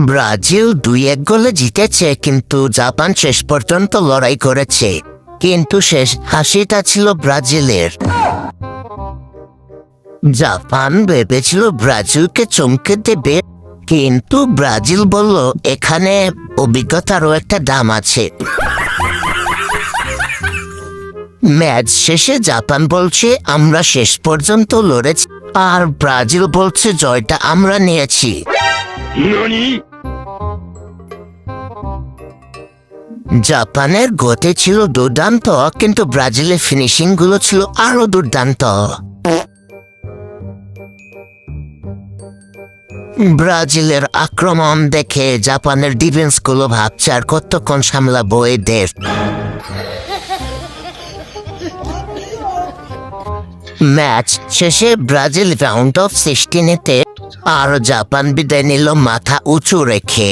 Brazil 2-1 গোলে জিতেছে, কিন্তু জাপান শেষ পর্যন্ত লড়াই করেছে। কিন্তু শেষ হাসিটা ছিল ব্রাজিলের। জাপান ভেবেছিল ব্রাজিলকে চমকে দেবে, কিন্তু ব্রাজিল বলল এখানে অভিজ্ঞতারও একটা দাম আছে। ম্যাচ শেষে জাপান বলছে আমরা শেষ পর্যন্ত লড়েছি, আর ব্রাজিল বলছে জয়টা আমরা নিয়েছি। জাপানের গতি ছিল দুর্দান্ত, কিন্তু ব্রাজিলের ফিনিশিং গুলো ছিল আরো দুর্দান্ত। ব্রাজিলের আক্রমণ দেখে জাপানের ডিফেন্স গুলো ভাবছে আর কতক্ষণ সামলাবো এদের। ম্যাচ শেষে ব্রাজিল রাউন্ড অফ 16-তে আর জাপান বিদায় নিল মাথা উঁচু রেখে।